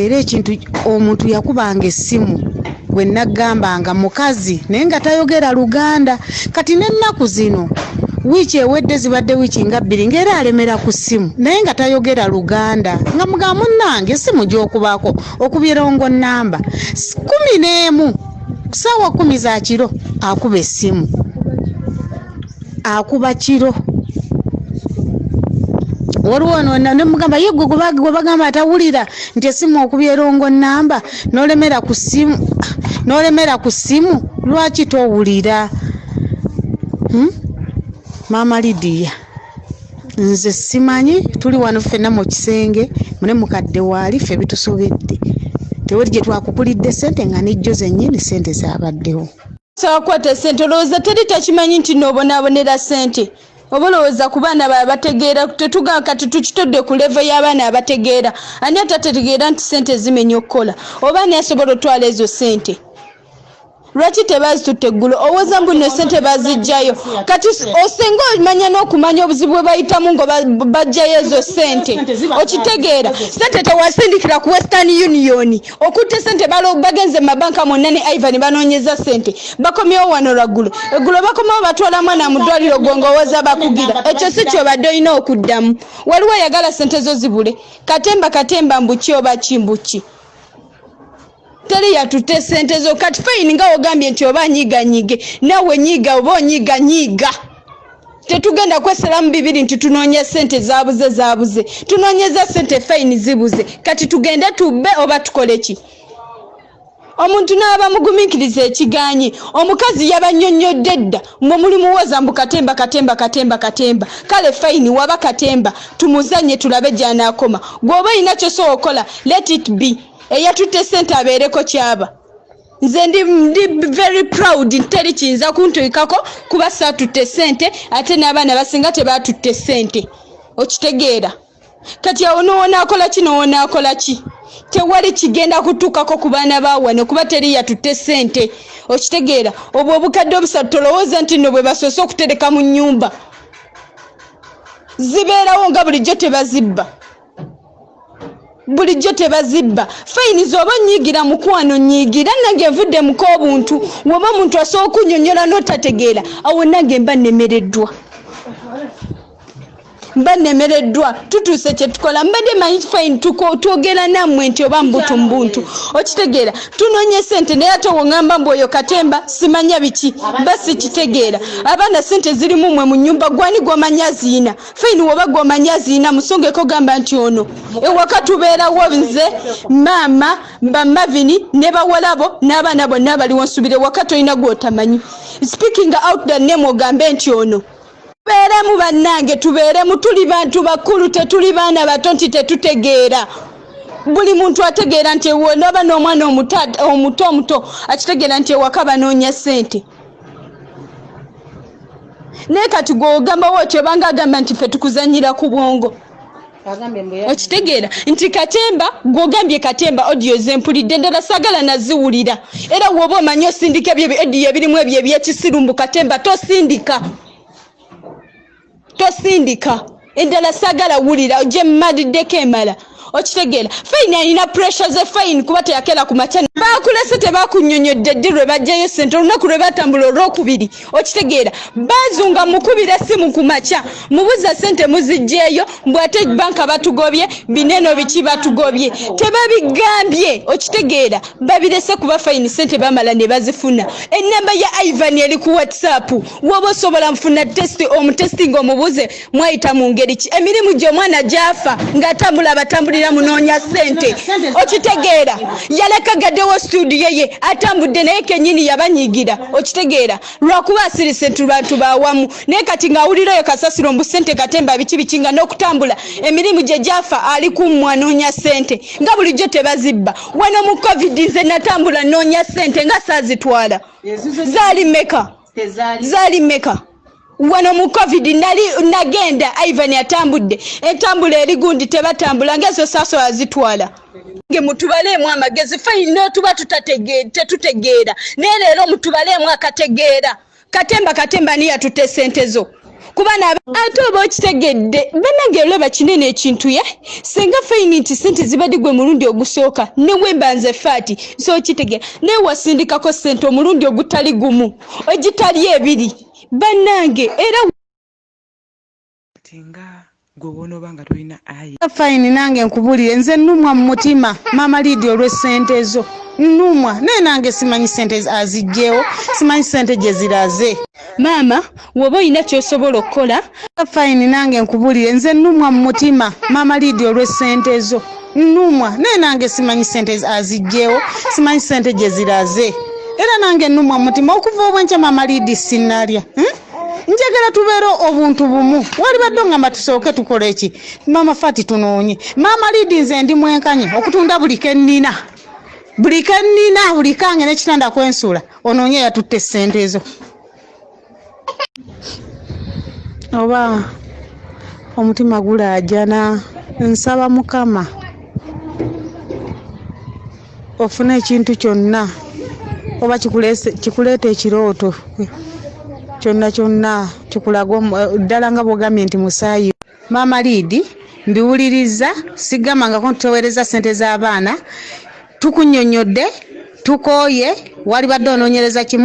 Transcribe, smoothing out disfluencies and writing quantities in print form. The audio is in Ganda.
era ekintu omuntu yakubanga essimu gwe nagambanga mukazi naye nga tayogera Luganda kati n'ennaku zino wiiki ewedde zibadde wiiki nga 2 ng'era alemera ku ssimu naye nga tayogera Luganda nga mugamba munnange essimu gy'okubako okubirongo namba 11 ssaawa 10 za kiro akuba essimu akuba kiro waliwo ne mugamba ye gwe bagamba atawulira nti essimu okubyerongo namba n'olemera ku ssimu lwaki towulira Mama Lydia nze simanyi tuli wano ffenna mu kisenge mune mukadde waali ffe bitusobedde tewali gye twakukulidde ssente nga nejjo zennyini ssente zaabaddewo sakwata ssente olowooza teri takimanyi nti noobonaabonera ssente oba olowooza ku baana bategeera tetugaa kati tukitodde ku levo y'abaana abategeera ani atategeera nti ssente zimenya okukola oba ani asobola otwala ezo ssente lwaki tebazitutte eggulo owooza mbu nno ssente bazijjayo kati osenga omanya n'okumanya obuzibu bwe bayitamu nga bajjayo ezo ssente okitegeera ssente tewasindikira ku Western Union okutte ssente bagenze mu mabanka mwonna ne Ivan banoonyeza ssente bakomyewo wano lwaggulo eggulo bakomewo batwala mwana mu ddwaliro gwo ng'owooza bakugira ekyo si kyobadde olina okuddamu waliwo ayagala ssente zo zibule katemba mbuki oba kimbuki teri yatutte ssente zo kati fayini nga ogambye nti oba nyiiganyige nawe nyiiga oba onyiiganyiiga tetugenda kwesalamu 2 nti tunoonya ssente zaabuze tunoonyeza ssente fayini zibuze kati tugende tubbe oba tukole ki omuntu n'aba mugumiikiriza ekigaanyi omukazi yabannyonnyodde dda mwe muli muwoza mbu katemba kale fayini waba katemba tumuzanye tulabe gy'anaakoma gw'oba olina ky'osobola okola let it be eyatutte ssente abeereko kyaba nze ndi very proud teri kiyinza kuntuukako kuba saatutte ssente ate n'abaana basinga tebaatutte ssente okitegeera kati awo n'owonaakola ki tewali kigenda kutuukako ku baana baawano kuba teri yatutte ssente okitegeera obwo obukadde obusatu tolowooza nti nno bwe basoose okutereka mu nnyumba zibeerawo nga bulijjo tebazibba fayini zoba nyiigira mukwano nyiigira nange nvudde muko obuntu woba omuntu asobola okunnyonnyola n'otategeera awo nange mba nnemereddwa tutuuse kye tukola mbadde manyi fayini twogera nammwe nti oba mbuntu okitegeera tunoonye ssente naye ate woŋŋamba mbu oyo katemba simanya biki mba sikitegeera abaana ssente zirimu mwe mu nnyumba gwani gw'omanya ziina fayini woba gw'omanya ziina musongeko gamba nti ono ewaka tubeerawo nze maama bamavini ne bawalabo n'abaana bonna abaliwo nsubire waka tolina gw'otamanyi speaking out the name ogambe nti ono tubeeremu bannange tubeeremu tuli bantu bakulu tetuli baana bato nti tetutegeera buli muntu ategeera nti noba n'omwana omuto akitegeera nti ewaka banoonya ssente naye kati gw'ogambawo otyo obanga agamba nti ffe tukuzanyira ku bwongo okitegeera nti katemba gw'ogambye katemba audio zempulidde endala sagala naziwulira era woba omanyi osindika ebyo ebirimu ebyo ebyekisirumbu katemba tosindika endala sagala wulira gye mmadiddeko emala okitegeera fayini alina pressure ze fayini kuba teyakera ku makyana bakulese tebakunnyonnyodde ddi lwe bajjayo ssente olunaku lwe batambula olwokubiri okitegeera bazunga mukubira essimu ku makya mubuza ssente muzijjeeyo mbw ate banka batugobye bineno biki batugobye tebabigambye okitegeera babirese kuba fayini ssente bamala ne bazifuna ennamba ya Ivan eri ku WhatsApp woba osobola nfuna omutestinga omubuze mwayita mu ngeri ki emirimu gy'omwana gy'afa ng'atambula batambulira munoonya ssente okitegeera yaleka gaddewo studio ye atambudde naye kennyini yabanyiigira okitegeera lwakuba asirise nti bantu bawamu naye kati ng'awulira oyo kasasiro mbu ssente katemba biki nga n'okutambula emirimu gye gyafa ali kumwanoonya ssente nga bulijjo tebazibba wano mu covid nze natambula noonya ssente nga saazitwala zaali mmeka wano mu covid nagenda Ivan atambudde entambula eri gundi tebatambula ngezo saso azitwala nge mutubaleemu amagezi fayini tuba tetutegeera naye leero mutubaleemu akategeera katemba niyo atutte ssente zo kubana ate oba okitegedde bannange olaba kinene ekintu ye senga fayini nti sente zibadde gwe mulundi ogusooka ne wembanze faati so okitegeera naye wasindikako sente omulundi ogutali gumu ogitali ebiri bannange era tinga gwe wonoba nga tolina ayi fayini nange nkubulire nze nnumwa mu mutima maama Lidia olw'essente ezo nnumwa naye nange simanyi sente azigyewo simanyi sente gye ziraze maama woba olina kyosobola okukola fayini nange nkubulire nze nnumwa mu mutima maama Lidia olw'essente ezo nnumwa naye nange simanyi sente azigyewo simanyi sente gye ziraze era nange nnumwa mu mutima okuva obwenkya maama Lidia sinnalya njagala tubeere obuntu bumu wali badde ngamba tusooke tukola eki maama Fati tunoonye maama Lidia nze ndi mwenkanye okutunda buli kennina buli kange n'ekitanda kwensula onoonye yatutte ssente ezo oba omutima gulaajana nsaba Mukama ofune ekintu kyonna oba kikuleeta ekirooto kyonna kikulaga ddala nga bwogambye nti musaayi maama Lidia mbiwuliriza sigamangako ntutowereza ssente z'abaana tukunnyonnyodde tukooye wali badde onoonyereza kimu